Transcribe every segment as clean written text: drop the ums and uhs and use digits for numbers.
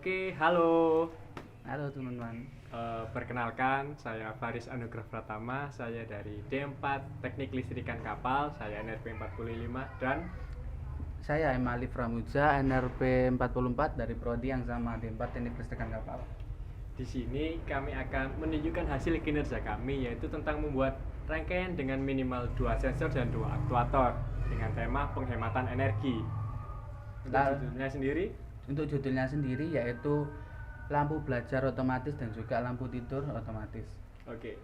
Oke, halo. Halo teman-teman. Perkenalkan, saya Faris Anugrah Pratama. Saya dari D4 Teknik Listrikan Kapal. Saya NRP 45 dan Saya Emali Pramuja, NRP 44 dari Prodi yang sama D4 Teknik Listrikan Kapal. di sini kami akan menunjukkan hasil kinerja kami, yaitu tentang membuat rangkaian dengan minimal 2 sensor dan 2 aktuator dengan tema penghematan energi. Untuk judulnya sendiri yaitu lampu belajar otomatis dan juga lampu tidur otomatis. Oke.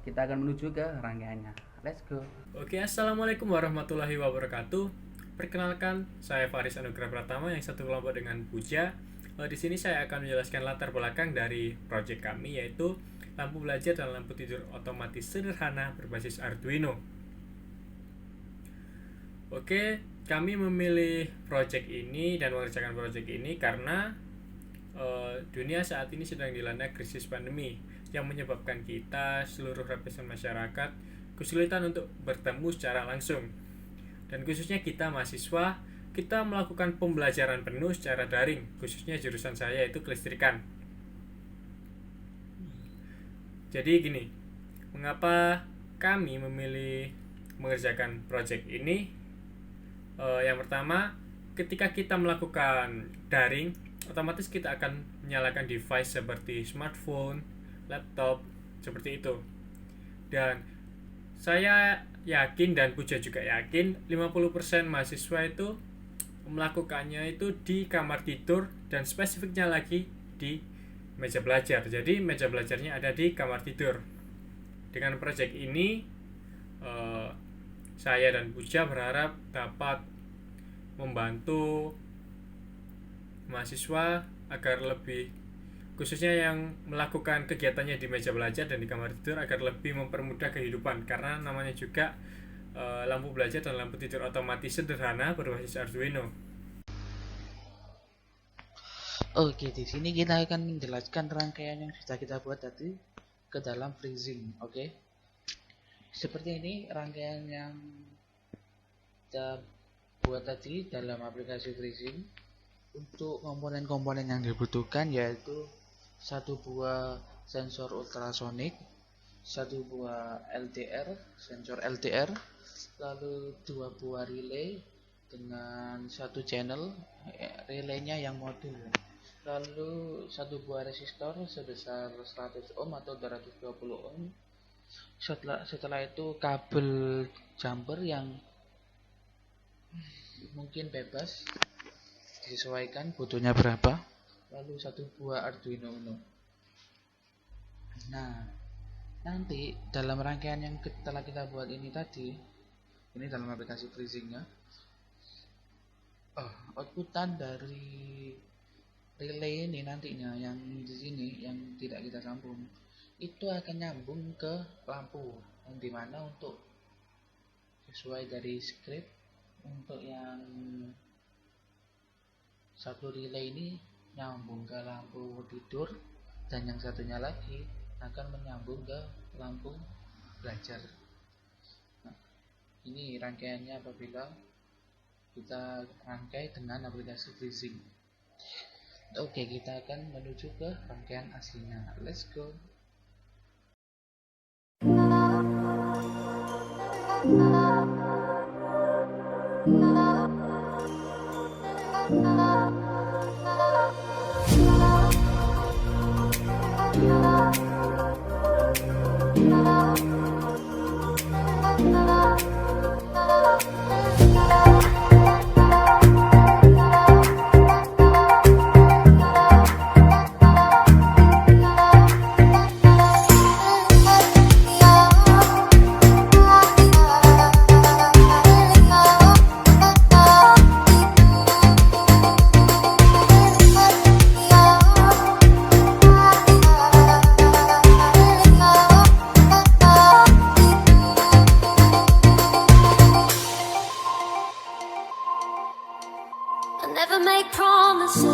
Kita akan menuju ke rangkaiannya. Let's go. Oke, assalamualaikum warahmatullahi wabarakatuh. Perkenalkan, saya Faris Anugrah Pratama yang satu kelompok dengan Puja. Di sini saya akan menjelaskan latar belakang dari proyek kami, yaitu lampu belajar dan lampu tidur otomatis sederhana berbasis Arduino. Oke, kami memilih proyek ini dan mengerjakan proyek ini karena dunia saat ini sedang dilanda krisis pandemi yang menyebabkan kita, seluruh lapisan masyarakat, kesulitan untuk bertemu secara langsung. Dan khususnya kita mahasiswa, kita melakukan pembelajaran penuh secara daring, khususnya jurusan saya yaitu kelistrikan. Jadi gini, mengapa kami memilih mengerjakan proyek ini? Yang pertama, ketika kita melakukan daring, otomatis kita akan menyalakan device seperti smartphone, laptop, seperti itu. Dan saya yakin dan Puja juga yakin 50% mahasiswa itu melakukannya itu di kamar tidur dan spesifiknya lagi di meja belajar. Jadi meja belajarnya ada di kamar tidur. Dengan proyek ini saya dan Puja berharap dapat membantu mahasiswa agar lebih, khususnya yang melakukan kegiatannya di meja belajar dan di kamar tidur, agar lebih mempermudah kehidupan, karena namanya juga lampu belajar dan lampu tidur otomatis sederhana berbasis Arduino. Oke, di sini kita akan menjelaskan rangkaian yang sudah kita buat tadi ke dalam freezing. Oke, seperti ini rangkaian yang kita buat tadi dalam aplikasi freezing. Untuk komponen-komponen yang dibutuhkan yaitu satu buah sensor ultrasonik, satu buah LDR, sensor LDR, lalu dua buah relay dengan satu channel, relaynya yang modul, lalu satu buah resistor sebesar 100 ohm atau 220 ohm. Setelah itu kabel jumper yang mungkin bebas, disesuaikan butuhnya berapa, lalu satu buah Arduino Uno. Nah, nanti dalam rangkaian yang telah kita buat ini tadi, ini dalam aplikasi freezingnya, outputan dari relay ini nantinya yang di sini yang tidak kita sambung itu akan nyambung ke lampu, yang dimana untuk sesuai dari script, untuk yang satu relay ini nyambung ke lampu tidur dan yang satunya lagi akan menyambung ke lampu belajar. Nah, ini rangkaiannya apabila kita rangkai dengan aplikasi freezing. Oke, kita akan menuju ke rangkaian aslinya. Let's go. Never make promises,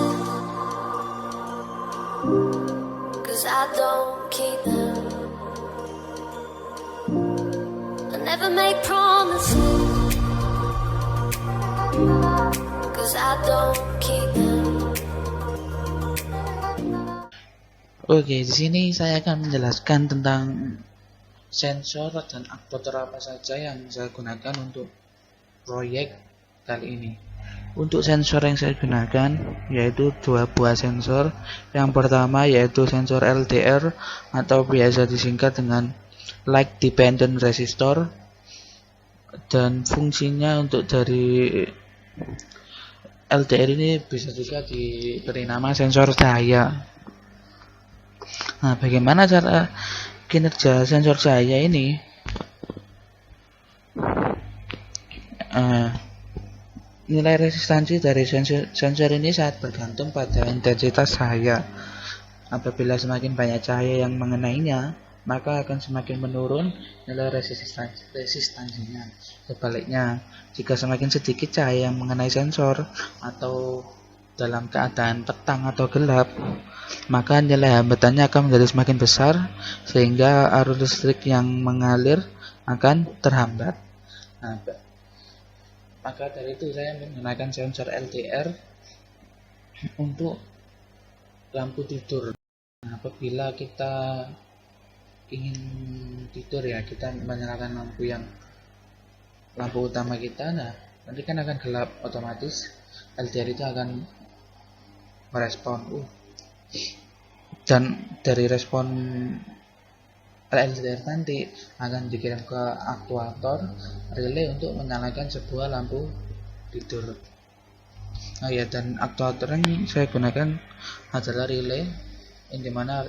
'cause I don't keep them. I never make promises, 'cause I don't keep them. Oke, di sini saya akan menjelaskan tentang sensor dan aktuator apa saja yang saya gunakan untuk proyek kali ini. Untuk sensor yang saya gunakan yaitu dua buah sensor. Yang pertama yaitu sensor LDR atau biasa disingkat dengan Light Dependent Resistor, dan fungsinya untuk dari LDR ini bisa juga diberi nama sensor cahaya. Nah, bagaimana cara kinerja sensor cahaya ini? Nilai resistansi dari sensor ini sangat bergantung pada intensitas cahaya. Apabila semakin banyak cahaya yang mengenainya, maka akan semakin menurun nilai resistansinya. Sebaliknya, jika semakin sedikit cahaya yang mengenai sensor atau dalam keadaan petang atau gelap, maka nilai hambatannya akan menjadi semakin besar sehingga arus listrik yang mengalir akan terhambat. Nah, maka dari itu saya menggunakan sensor LDR untuk lampu tidur. Nah, apabila kita ingin tidur ya, kita menyalakan lampu utama kita, nah nanti kan akan gelap, otomatis LDR itu akan merespon dan dari respon LDR nanti akan dikirim ke aktuator relay untuk menyalakan sebuah lampu tidur. Nah ya, dan aktuator yang saya gunakan adalah relay, yang dimana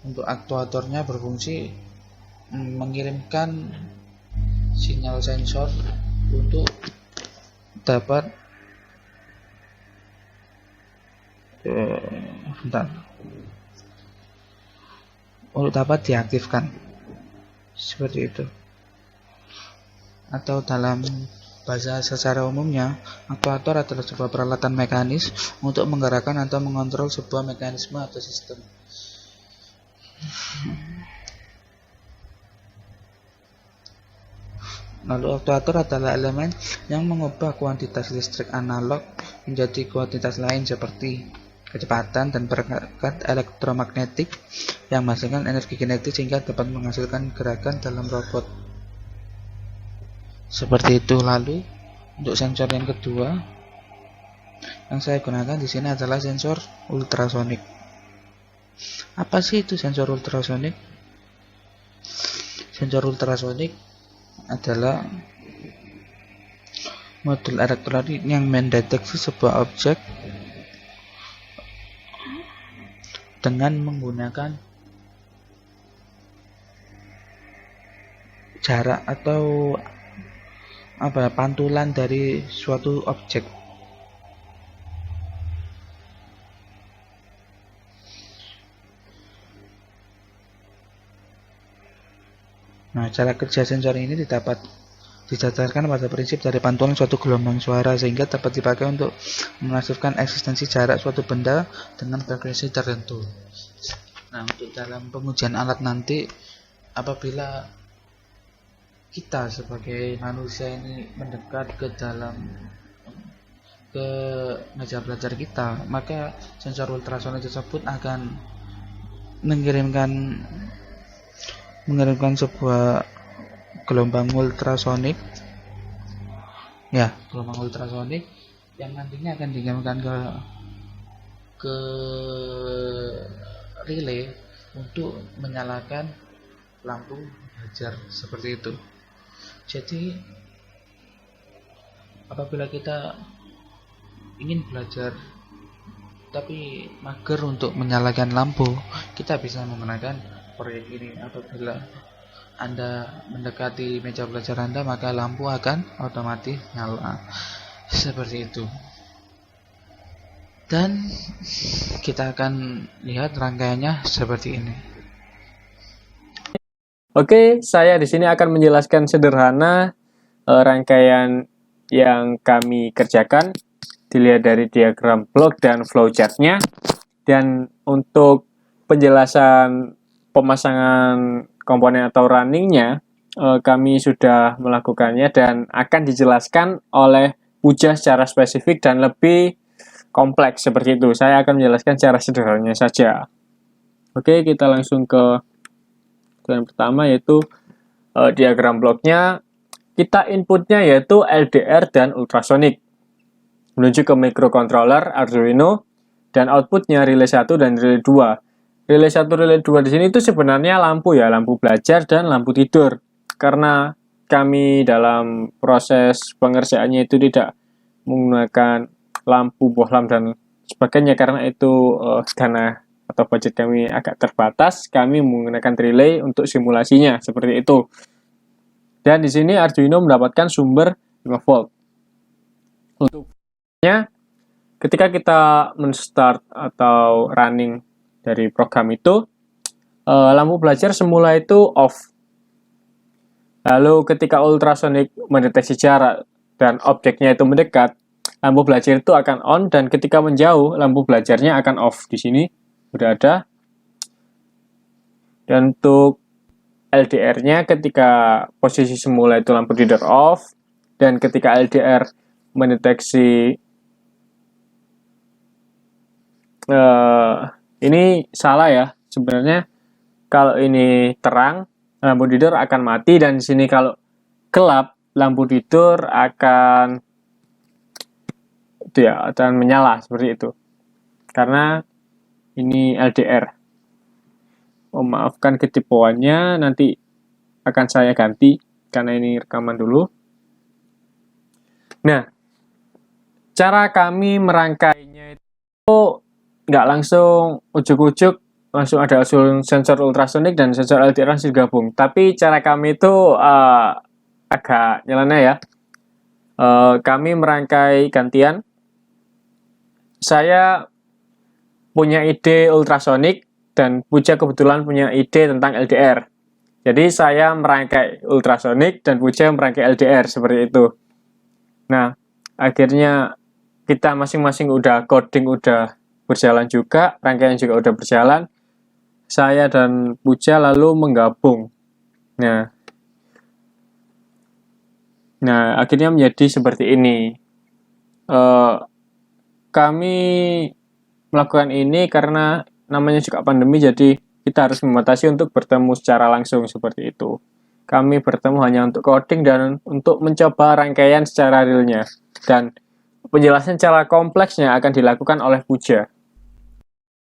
untuk aktuatornya berfungsi mengirimkan sinyal sensor untuk dapat diaktifkan, seperti itu. Atau dalam bahasa secara umumnya, aktuator adalah sebuah peralatan mekanis untuk menggerakkan atau mengontrol sebuah mekanisme atau sistem. Lalu aktuator adalah elemen yang mengubah kuantitas listrik analog menjadi kuantitas lain seperti kecepatan dan pergerakan elektromagnetik yang menghasilkan energi kinetik sehingga dapat menghasilkan gerakan dalam robot. Seperti itu. Lalu untuk sensor yang kedua yang saya gunakan di sini adalah sensor ultrasonik. Apa sih itu sensor ultrasonik? Sensor ultrasonik adalah modul elektronik yang mendeteksi sebuah objek dengan menggunakan jarak atau pantulan dari suatu objek. Nah, cara kerja sensor ini didasarkan pada prinsip dari pantulan suatu gelombang suara sehingga dapat dipakai untuk menafsirkan eksistensi jarak suatu benda dengan frekuensi tertentu. Nah, untuk dalam pengujian alat nanti, apabila kita sebagai manusia ini mendekat ke meja belajar kita, maka sensor ultrasonik tersebut akan mengirimkan sebuah gelombang ultrasonik yang nantinya akan dikirimkan ke relay untuk menyalakan lampu belajar, seperti itu. Jadi apabila kita ingin belajar tapi mager untuk menyalakan lampu, kita bisa menggunakan proyek ini. Apabila Anda mendekati meja belajar Anda, maka lampu akan otomatis nyala, seperti itu. Dan kita akan lihat rangkaiannya seperti ini. Oke, saya di sini akan menjelaskan sederhana rangkaian yang kami kerjakan, dilihat dari diagram blok dan flowchart-nya. Dan untuk penjelasan pemasangan komponen atau running-nya, kami sudah melakukannya dan akan dijelaskan oleh Puja secara spesifik dan lebih kompleks seperti itu. Saya akan menjelaskan secara sederhananya saja. Oke, kita langsung ke yang pertama, yaitu diagram bloknya. Kita inputnya yaitu LDR dan ultrasonic menuju ke microcontroller Arduino, dan outputnya relay 1 dan relay 2. Relay 1, relay 2 di sini itu sebenarnya lampu ya, lampu belajar dan lampu tidur. Karena kami dalam proses pengerjaannya itu tidak menggunakan lampu bohlam dan sebagainya, karena itu dana atau budget kami agak terbatas, kami menggunakan relay untuk simulasinya seperti itu. Dan di sini Arduino mendapatkan sumber 5 volt. Untuknya, ketika kita men-start atau running dari program itu, lampu belajar semula itu off. Lalu ketika ultrasonic mendeteksi jarak dan objeknya itu mendekat, lampu belajar itu akan on, dan ketika menjauh, lampu belajarnya akan off. Di sini sudah ada. Dan untuk LDR-nya, ketika posisi semula itu lampu tidur off, dan ketika LDR mendeteksi ini salah ya, sebenarnya kalau ini terang, lampu tidur akan mati, dan di sini kalau gelap, lampu tidur akan menyala seperti itu. Karena ini LDR. Maafkan ketipuannya, nanti akan saya ganti karena ini rekaman dulu. Nah, cara kami merangkainya itu nggak langsung ujuk-ujuk langsung ada sensor ultrasonic dan sensor LDR langsung digabung. Tapi cara kami itu agak nyeleneh ya. Kami merangkai gantian. Saya punya ide ultrasonic, dan Puja kebetulan punya ide tentang LDR. Jadi saya merangkai ultrasonic dan Puja merangkai LDR seperti itu. Nah, akhirnya kita masing-masing udah coding udah berjalan juga, rangkaian juga udah berjalan. Saya dan Puja lalu menggabung. Nah, akhirnya menjadi seperti ini. Kami melakukan ini karena namanya juga pandemi, jadi kita harus membatasi untuk bertemu secara langsung seperti itu. Kami bertemu hanya untuk coding dan untuk mencoba rangkaian secara realnya. Dan penjelasan secara kompleksnya akan dilakukan oleh Puja.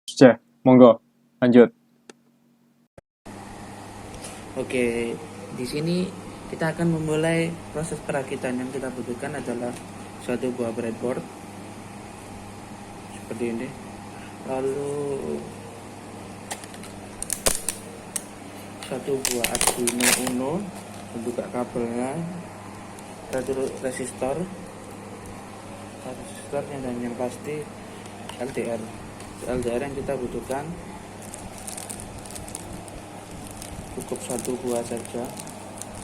Puja, monggo, lanjut. Oke, di sini kita akan memulai proses perakitan. Yang kita butuhkan adalah suatu buah breadboard seperti ini. Lalu satu buah Arduino Uno, buka kabelnya, satu resistornya, dan yang pasti LDR yang kita butuhkan cukup satu buah saja.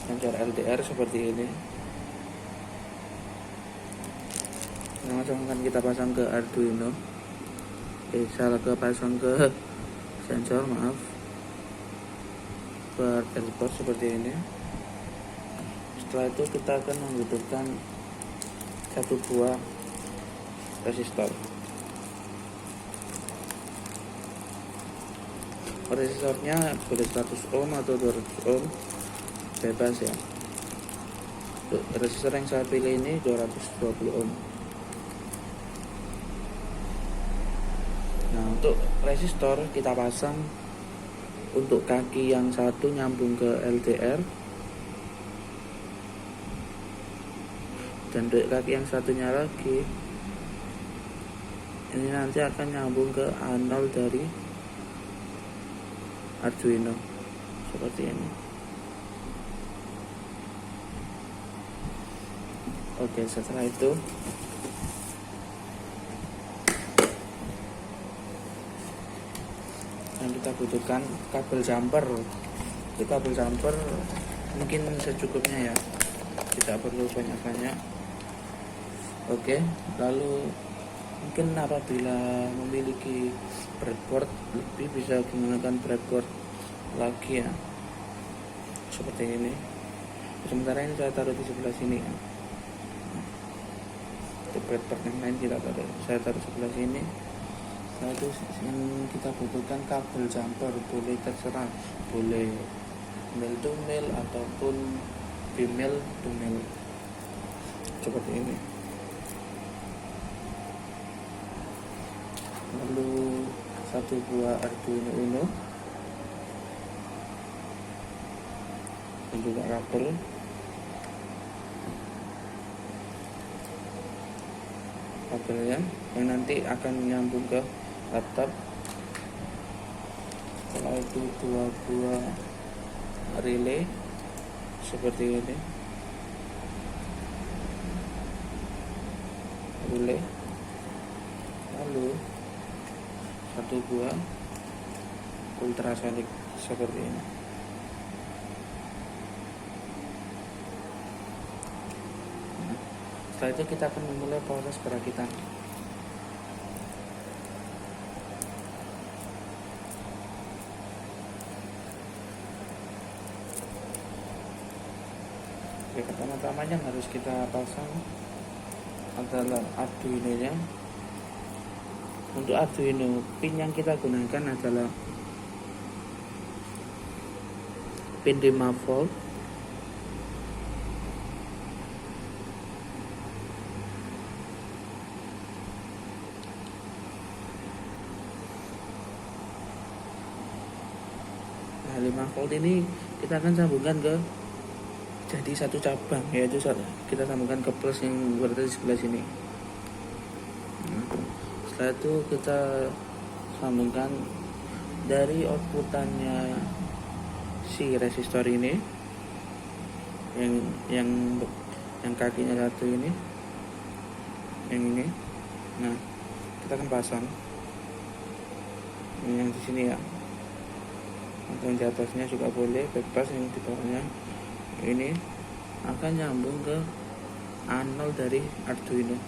Sensor LDR seperti ini. Langsung akan kita pasang ke Arduino. Salah pasang ke sensor, maaf, ke breadboard seperti ini. Setelah itu kita akan membutuhkan satu buah resistor. Resistornya boleh 100 ohm atau 200 ohm, bebas ya. Untuk resistor yang saya pilih ini 220 ohm. Nah, untuk resistor kita pasang untuk kaki yang satu nyambung ke LDR, dan untuk kaki yang satunya lagi ini nanti akan nyambung ke anode dari Arduino seperti ini. Oke, setelah itu yang kita butuhkan kabel jumper. Itu kabel jumper mungkin secukupnya ya, tidak perlu banyak-banyak. Oke, lalu mungkin apabila memiliki breadboard lebih, bisa menggunakan breadboard lagi ya, seperti ini. Sementara ini saya taruh di sebelah sini ya. jepret part yang lain kita taruh, saya taruh sebelah sini. Setelah itu yang kita butuhkan kabel jumper, boleh terserah, boleh male to male ataupun female to male seperti ini. Lalu satu buah Arduino Uno dan juga kabel. Kabelnya yang nanti akan nyambung ke laptop. Setelah itu 2 buah relay seperti ini, relay. Lalu 1 buah ultrasonic seperti ini. Setelah itu kita akan memulai proses perakitan. Oke, pertama-tama yang harus kita pasang adalah Arduino-nya. Untuk Arduino, pin yang kita gunakan adalah pin 5 volt. Nah, 5 volt ini kita akan sambungkan ke jadi satu cabang, yaitu kita sambungkan ke plus yang berada di sebelah sini. Setelah itu kita sambungkan dari outputannya si resistor ini, yang kakinya satu ini, yang ini. Nah, kita akan pasang ini yang di sini ya, atau yang di atasnya juga boleh, bebas. Yang di bawahnya ini akan nyambung ke anol dari Arduino.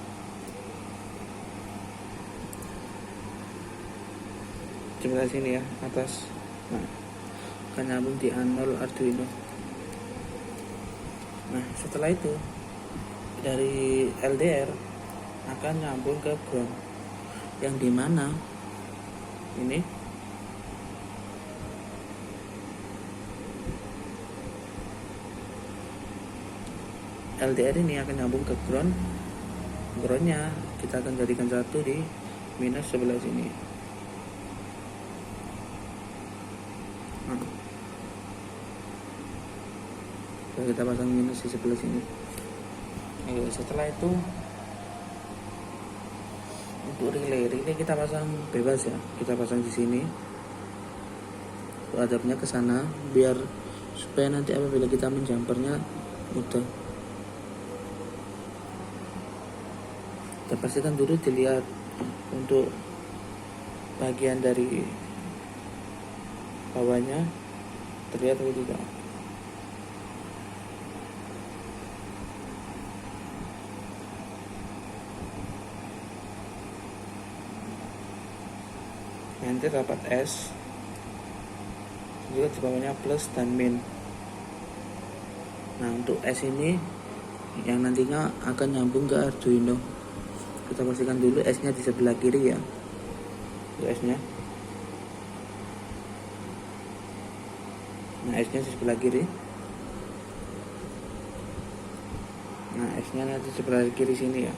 Sebelah sini ya, atas. Nah, akan nyambung di anol Arduino. Nah, setelah itu dari LDR akan nyambung ke ground, yang dimana ini LDR ini akan nyambung ke ground. Groundnya kita akan jadikan satu di minus sebelah sini. Kita pasang minus di sebelah sini. Oke, setelah itu untuk relay kita pasang bebas ya. Kita pasang di sini. Hadapnya ke sana biar supaya nanti apabila kita menjumpernya mudah. Dan pastikan dulu dilihat untuk bagian dari bawahnya terlihat atau tidak. Nanti dapat S, juga di bawahnya plus dan min. Nah, untuk S ini yang nantinya akan nyambung ke Arduino. Kita pastikan dulu S-nya di sebelah kiri ya. Itu S-nya. Nah, S-nya di sebelah kiri. Nah, S-nya nanti di sebelah kiri sini ya.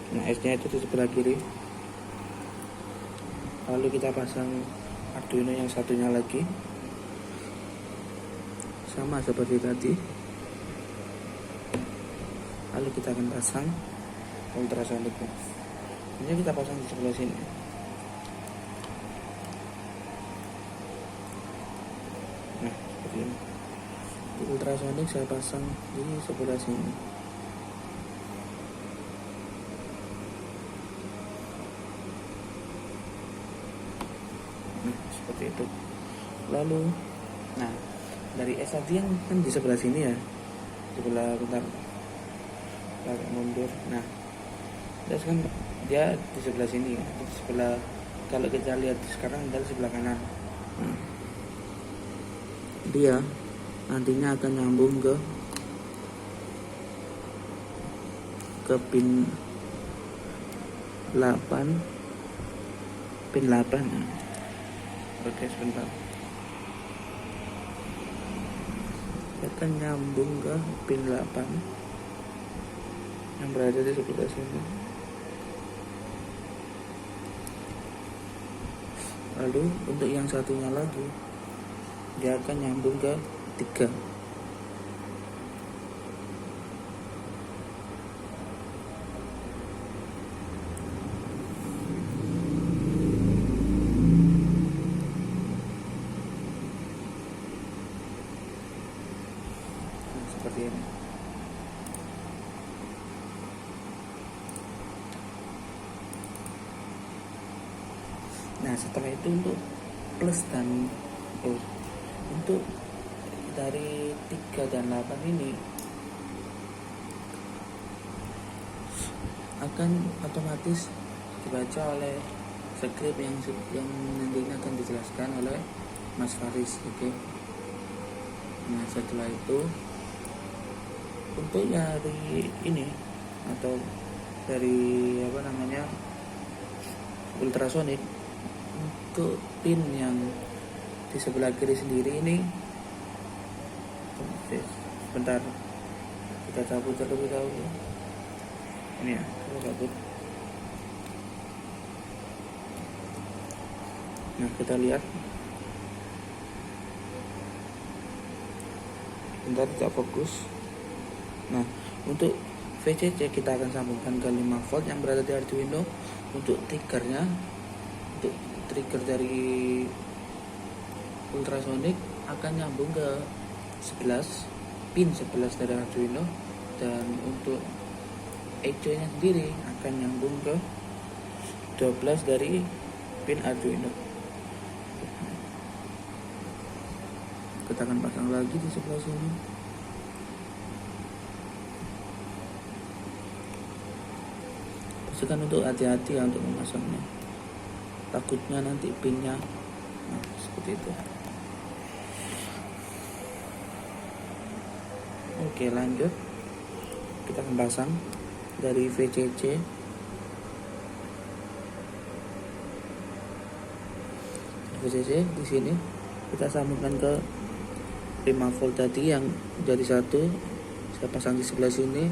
Nah, S-nya itu di sebelah kiri. Lalu kita pasang Arduino yang satunya lagi, sama seperti tadi. Lalu kita akan pasang ultrasonicnya. Ini kita pasang di sebelah sini. Nah, seperti ini. Ultrasonic saya pasang di sebelah sini. Nah, seperti itu. Lalu, nah, dari S tadi yang kan di sebelah sini ya, sebelah bentar agak mundur. Nah, terus kan dia di sebelah sini ya, di sebelah, kalau kita lihat sekarang dari sebelah kanan. Nah, dia nantinya akan nyambung ke ke pin 8. Oke, sebentar. Kita nyambung ke pin 8 yang berada di sebelah sini. Lalu untuk yang satunya lagi, dia akan nyambung ke 3. Seperti ini. Nah, setelah itu untuk plus dan untuk dari 3 dan 8 ini akan otomatis dibaca oleh skrip yang nantinya akan dijelaskan oleh Mas Faris. Oke. Nah, setelah itu untuk dari ini atau dari ultrasonic, untuk pin yang di sebelah kiri sendiri ini, sebentar kita cabut terlebih dahulu. Ini ya, kita cabut. Nah, kita lihat. Bentar, tidak fokus. Nah, untuk VCC kita akan sambungkan ke 5 volt yang berada di Arduino. Untuk triggernya, untuk trigger dari ultrasonic akan nyambung ke 11, pin 11 dari Arduino, dan untuk ECO nya sendiri akan nyambung ke 12 dari pin Arduino. Kita akan pasang lagi di sebelah sini. Pastikan untuk hati-hati ya untuk memasangnya, takutnya nanti pinnya seperti itu. Oke, lanjut. Kita akan pasang dari VCC. VCC di sini kita sambungkan ke 5 volt tadi yang jadi satu. Saya pasang di sebelah sini.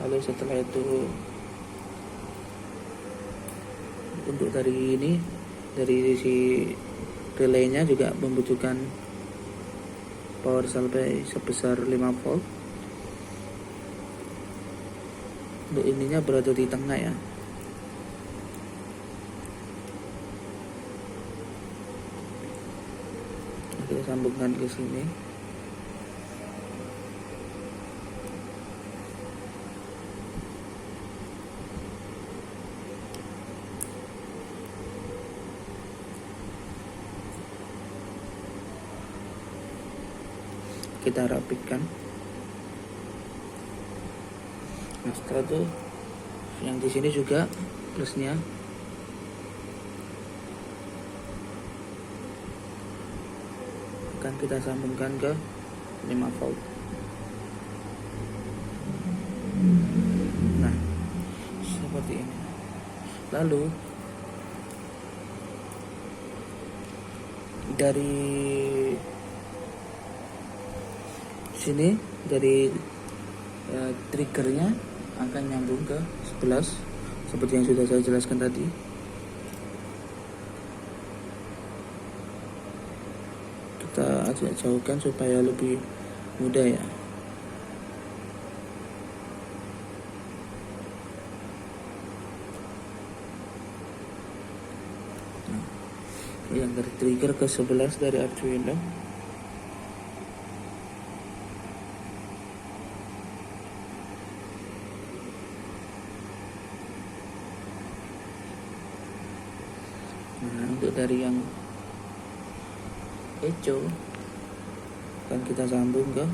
Lalu setelah itu untuk dari ini, dari si relaynya juga membutuhkan power sampai sebesar 5 volt. Untuk ininya berada di tengah ya. Kita sambungkan ke sini. Kita rapikan. Nah, setelah itu yang di sini juga plusnya akan kita sambungkan ke 5 volt. Nah, seperti ini. Lalu dari sini, dari triggernya akan nyambung ke 11 seperti yang sudah saya jelaskan tadi. Kita agak jauhkan supaya lebih mudah ya. Nah, yang dari trigger ke 11 dari Arduino. Nah, untuk dari yang ECO akan kita sambung ke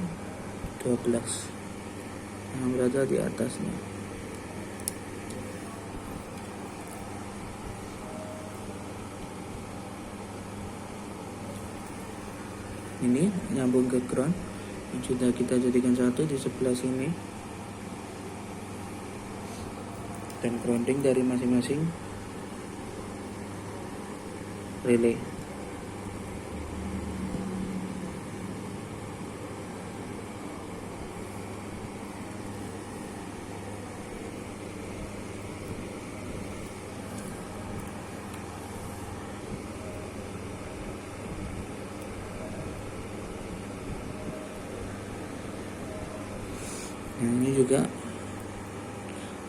12 yang berada di atasnya. Ini nyambung ke ground yang sudah kita jadikan satu di sebelah sini. dan grounding dari masing-masing relay. Nah, ini juga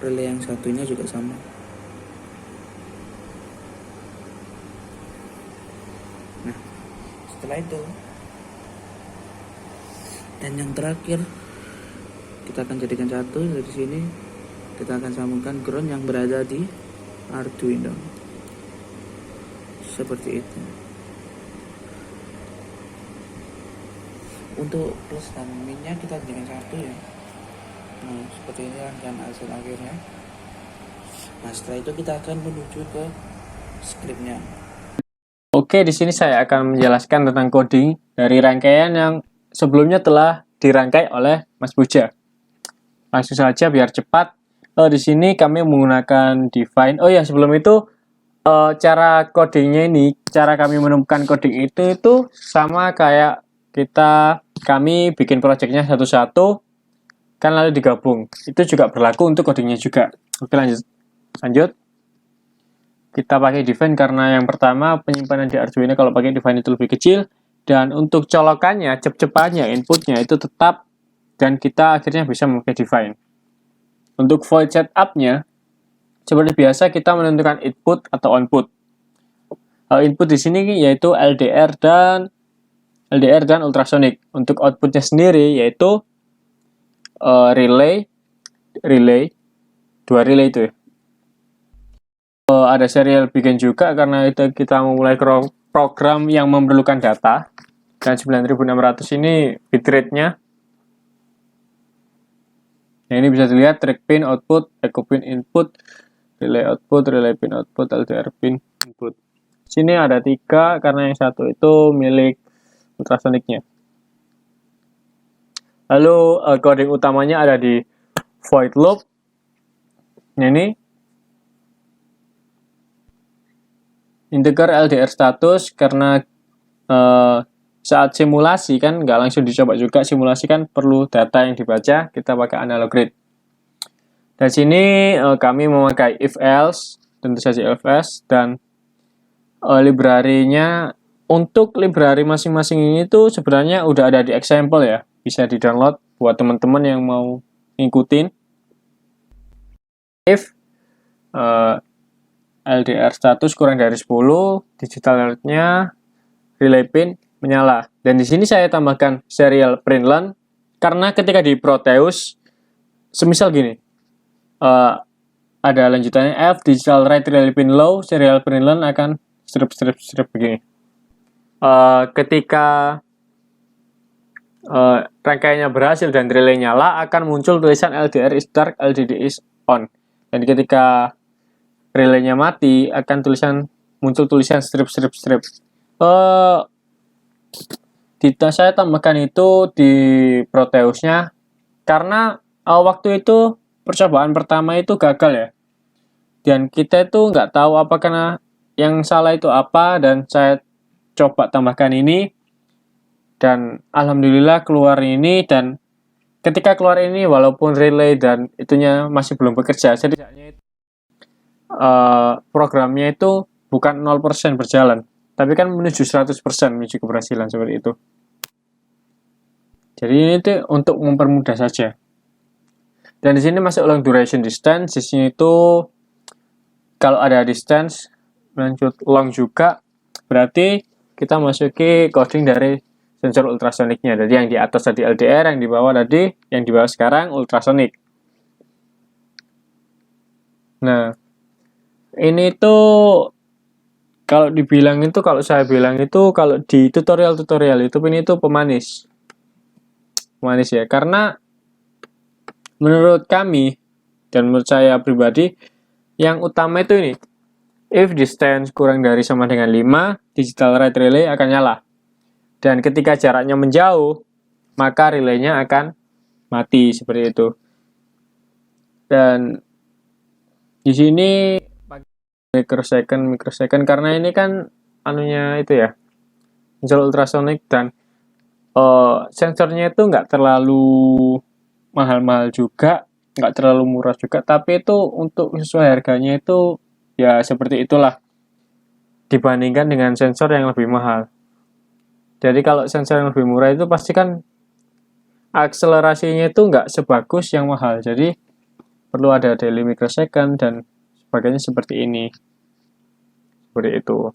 relay yang satunya juga sama. Nah, setelah itu dan yang terakhir kita akan jadikan satu dari sini. Kita akan sambungkan ground yang berada di Arduino seperti itu. Untuk plus dan minnya kita jadikan satu ya. Nah, seperti ini rangkaian hasil akhirnya. Nah, setelah itu kita akan menuju ke scriptnya. Oke, di sini saya akan menjelaskan tentang coding dari rangkaian yang sebelumnya telah dirangkai oleh Mas Puja. Langsung saja biar cepat. Di sini kami menggunakan define. Oh ya, sebelum itu cara codingnya ini, cara kami menemukan coding itu sama kayak kami bikin projectnya satu-satu, kan lalu digabung. Itu juga berlaku untuk codingnya juga. Oke, lanjut. Kita pakai define karena yang pertama penyimpanan di Arduino kalau pakai define itu lebih kecil, dan untuk colokannya, cep-cepannya, inputnya itu tetap, dan kita akhirnya bisa memakai define. Untuk void setup-nya, seperti biasa kita menentukan input atau output. Input di sini yaitu LDR dan ultrasonic. Untuk outputnya sendiri yaitu relay, dua relay itu ya. Ada serial begin juga karena itu kita memulai program yang memerlukan data, dan 9600 ini bitrate-nya. Nah, ini bisa dilihat track pin output, echo pin input, relay output, relay pin output, LDR pin input. Sini ada 3 karena yang satu itu milik ultrasonicnya. Lalu coding utamanya ada di void loop. Ini integer LDR status karena saat simulasi kan nggak langsung dicoba juga, simulasi kan perlu data yang dibaca, kita pakai analog read. Dan sini kami memakai if else, tentu saja if else, dan library-nya untuk library masing-masing ini tuh sebenarnya udah ada di example ya, bisa di download buat teman-teman yang mau ngikutin. If LDR status kurang dari 10, digital alert-nya relay pin menyala. Dan di sini saya tambahkan serial println karena ketika di Proteus, semisal gini, ada lanjutannya F digital write relay pin low, serial println akan strip begini. Ketika rangkaiannya berhasil dan relay nyala, akan muncul tulisan LDR is dark, LDD is on. Dan ketika relaynya mati, akan muncul tulisan strip. Saya tambahkan itu di Proteusnya karena waktu itu percobaan pertama itu gagal ya, dan kita itu nggak tahu apakah yang salah itu apa, dan saya coba tambahkan ini dan alhamdulillah keluar ini. Dan ketika keluar ini walaupun relay dan itunya masih belum bekerja, setidaknya programnya itu bukan 0% berjalan, tapi kan menuju 100% menuju keberhasilan seperti itu. Jadi ini tuh untuk mempermudah saja. Dan di sini masuk long duration distance. Di sini itu kalau ada distance lanjut long juga, berarti kita masuki coding dari sensor ultrasoniknya. Jadi yang di atas tadi LDR, yang di bawah sekarang ultrasonic. Nah, ini tuh kalau saya bilang itu kalau di tutorial itu ini tuh pemanis ya, karena menurut kami dan menurut saya pribadi yang utama itu ini, if distance kurang dari sama dengan 5, digital write relay akan nyala, dan ketika jaraknya menjauh maka relaynya akan mati seperti itu. Dan Di sini pakai microsecond karena ini kan anunya itu ya, sensor ultrasonic, dan sensornya itu nggak terlalu mahal-mahal juga, nggak terlalu murah juga, tapi itu untuk sesuai harganya itu ya seperti itulah dibandingkan dengan sensor yang lebih mahal. Jadi kalau sensor yang lebih murah itu pasti kan akselerasinya itu nggak sebagus yang mahal, jadi perlu ada daily microsecond dan sebagainya seperti ini, seperti itu.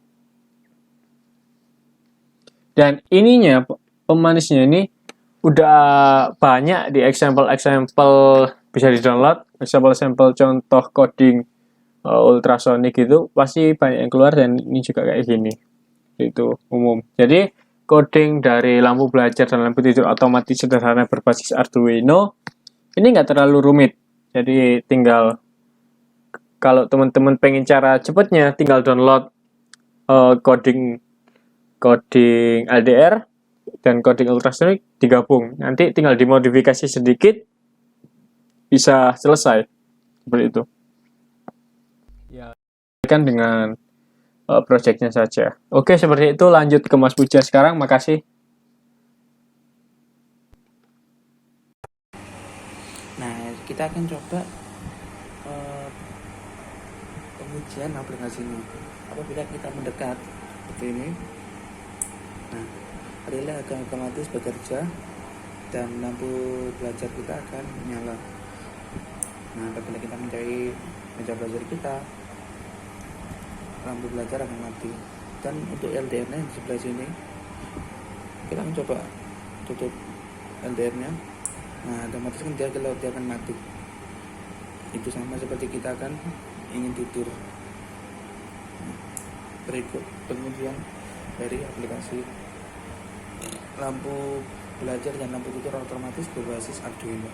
Dan ininya, pemanisnya ini udah banyak di example bisa di-download, example contoh coding ultrasonic itu pasti banyak yang keluar, dan ini juga kayak gini. Itu umum. Jadi coding dari lampu belajar dan lampu tidur otomatis sederhana berbasis Arduino ini nggak terlalu rumit. Jadi tinggal, kalau teman-teman pengen cara cepatnya, tinggal download coding LDR dan coding ultrasonic digabung. Nanti tinggal dimodifikasi sedikit, bisa selesai. Seperti itu. Ya, kan dengan projectnya saja. Oke, seperti itu. Lanjut ke Mas Puja sekarang. Makasih. Nah, kita akan coba pengujian aplikasi ini. Apabila kita mendekat seperti ini, nah, relay akan otomatis bekerja dan lampu belajar kita akan menyala. Nah, apabila kita mencari meja belajar kita, lampu belajar akan mati. Dan untuk LDR-nya di sebelah sini, kita mencoba tutup LDR-nya. Nah, otomatis kan dia akan mati. Itu sama seperti kita akan ingin tidur. Berikut pengujian dari aplikasi lampu belajar dan lampu tidur otomatis berbasis Arduino.